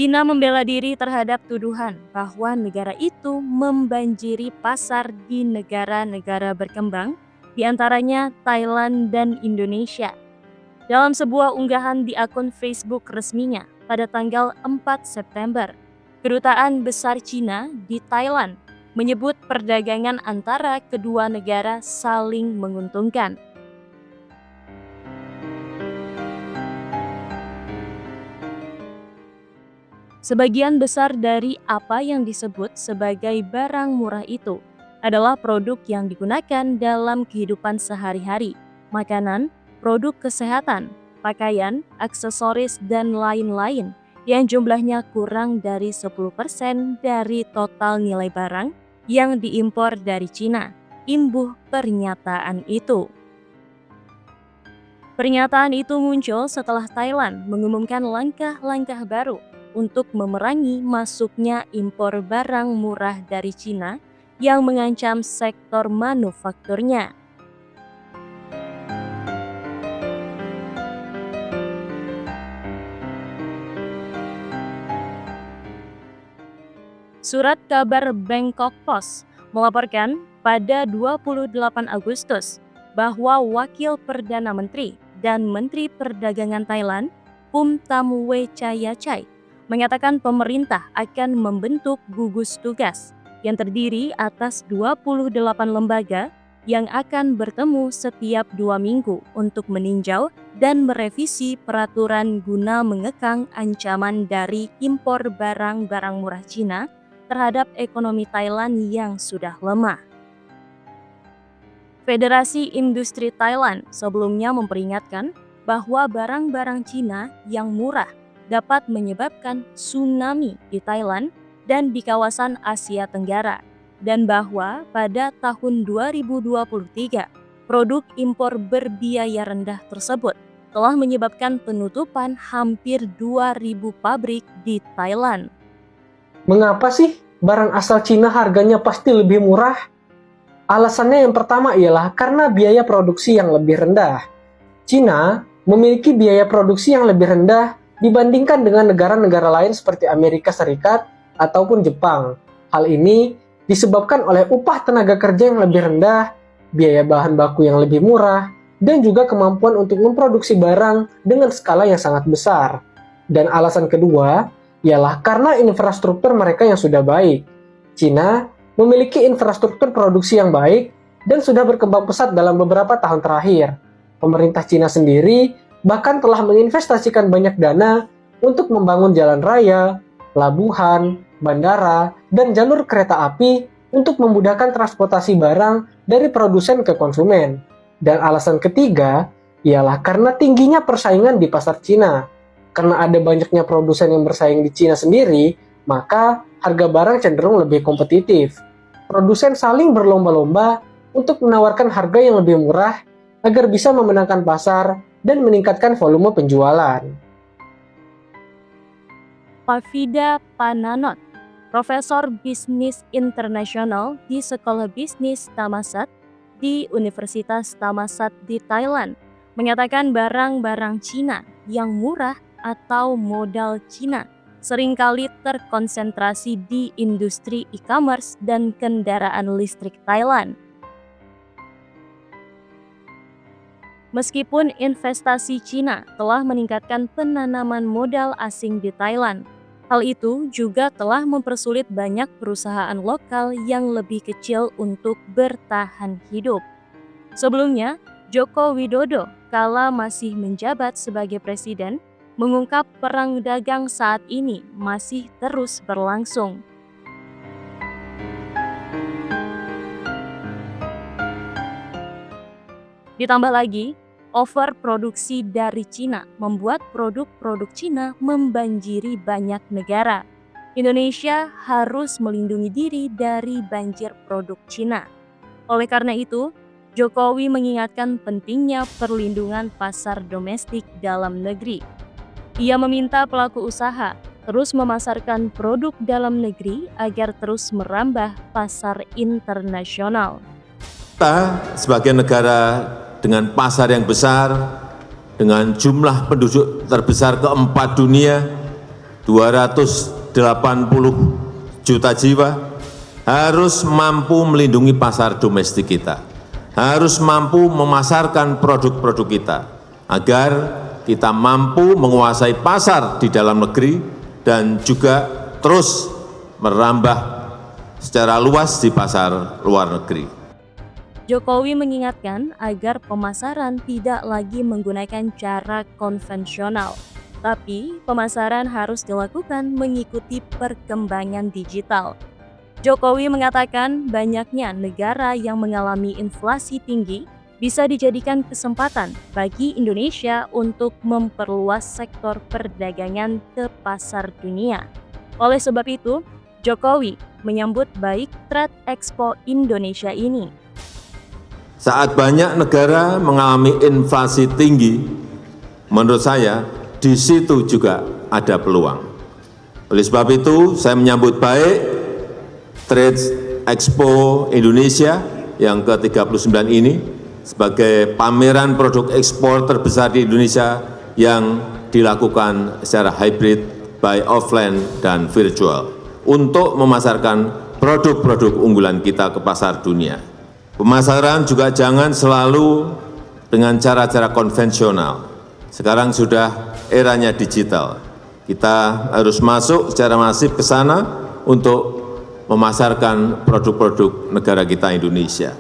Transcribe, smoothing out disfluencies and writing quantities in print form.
Cina membela diri terhadap tuduhan bahwa negara itu membanjiri pasar di negara-negara berkembang, di antaranya Thailand dan Indonesia. Dalam sebuah unggahan di akun Facebook resminya pada tanggal 4 September, Kedutaan Besar Cina di Thailand menyebut perdagangan antara kedua negara saling menguntungkan. Sebagian besar dari apa yang disebut sebagai barang murah itu adalah produk yang digunakan dalam kehidupan sehari-hari, makanan, produk kesehatan, pakaian, aksesoris, dan lain-lain yang jumlahnya kurang dari 10% dari total nilai barang yang diimpor dari Cina, imbuh pernyataan itu. Pernyataan itu muncul setelah Thailand mengumumkan langkah-langkah baru untuk memerangi masuknya impor barang murah dari Cina yang mengancam sektor manufakturnya. Surat kabar Bangkok Post melaporkan pada 28 Agustus bahwa Wakil Perdana Menteri dan Menteri Perdagangan Thailand, Phumtham-Wechayachai, mengatakan pemerintah akan membentuk gugus tugas yang terdiri atas 28 lembaga yang akan bertemu setiap 2 minggu untuk meninjau dan merevisi peraturan guna mengekang ancaman dari impor barang-barang murah Cina terhadap ekonomi Thailand yang sudah lemah. Federasi Industri Thailand sebelumnya memperingatkan bahwa barang-barang Cina yang murah dapat menyebabkan tsunami di Thailand dan di kawasan Asia Tenggara, dan bahwa pada tahun 2023, produk impor berbiaya rendah tersebut telah menyebabkan penutupan hampir 2.000 pabrik di Thailand. Mengapa sih barang asal Cina harganya pasti lebih murah? Alasannya yang pertama ialah karena biaya produksi yang lebih rendah. Cina memiliki biaya produksi yang lebih rendah dibandingkan dengan negara-negara lain seperti Amerika Serikat ataupun Jepang. Hal ini disebabkan oleh upah tenaga kerja yang lebih rendah, biaya bahan baku yang lebih murah, dan juga kemampuan untuk memproduksi barang dengan skala yang sangat besar. Dan alasan kedua ialah karena infrastruktur mereka yang sudah baik. Cina memiliki infrastruktur produksi yang baik dan sudah berkembang pesat dalam beberapa tahun terakhir. Pemerintah Cina sendiri bahkan telah menginvestasikan banyak dana untuk membangun jalan raya, pelabuhan, bandara, dan jalur kereta api untuk memudahkan transportasi barang dari produsen ke konsumen. Dan alasan ketiga ialah karena tingginya persaingan di pasar Cina. Karena ada banyaknya produsen yang bersaing di Cina sendiri, maka harga barang cenderung lebih kompetitif. Produsen saling berlomba-lomba untuk menawarkan harga yang lebih murah agar bisa memenangkan pasar dan meningkatkan volume penjualan. Pavida Pananot, Profesor Bisnis Internasional di Sekolah Bisnis Thammasat di Universitas Thammasat di Thailand, menyatakan barang-barang Cina yang murah atau modal Cina seringkali terkonsentrasi di industri e-commerce dan kendaraan listrik Thailand. Meskipun investasi Cina telah meningkatkan penanaman modal asing di Thailand, hal itu juga telah mempersulit banyak perusahaan lokal yang lebih kecil untuk bertahan hidup. Sebelumnya, Joko Widodo kala masih menjabat sebagai presiden, mengungkap perang dagang saat ini masih terus berlangsung. Ditambah lagi, overproduksi dari Cina membuat produk-produk Cina membanjiri banyak negara. Indonesia harus melindungi diri dari banjir produk Cina. Oleh karena itu, Jokowi mengingatkan pentingnya perlindungan pasar domestik dalam negeri. Ia meminta pelaku usaha terus memasarkan produk dalam negeri agar terus merambah pasar internasional. Kita sebagai negara dengan pasar yang besar, dengan jumlah penduduk terbesar keempat dunia, 280 juta jiwa, harus mampu melindungi pasar domestik kita, harus mampu memasarkan produk-produk kita, agar kita mampu menguasai pasar di dalam negeri dan juga terus merambah secara luas di pasar luar negeri. Jokowi mengingatkan agar pemasaran tidak lagi menggunakan cara konvensional, tapi pemasaran harus dilakukan mengikuti perkembangan digital. Jokowi mengatakan banyaknya negara yang mengalami inflasi tinggi bisa dijadikan kesempatan bagi Indonesia untuk memperluas sektor perdagangan ke pasar dunia. Oleh sebab itu, Jokowi menyambut baik Trade Expo Indonesia ini. Saat banyak negara mengalami inflasi tinggi, menurut saya di situ juga ada peluang. Oleh sebab itu, saya menyambut baik Trade Expo Indonesia yang ke-39 ini sebagai pameran produk ekspor terbesar di Indonesia yang dilakukan secara hybrid, baik offline dan virtual, untuk memasarkan produk-produk unggulan kita ke pasar dunia. Pemasaran juga jangan selalu dengan cara-cara konvensional. Sekarang sudah eranya digital. Kita harus masuk secara masif ke sana untuk memasarkan produk-produk negara kita Indonesia.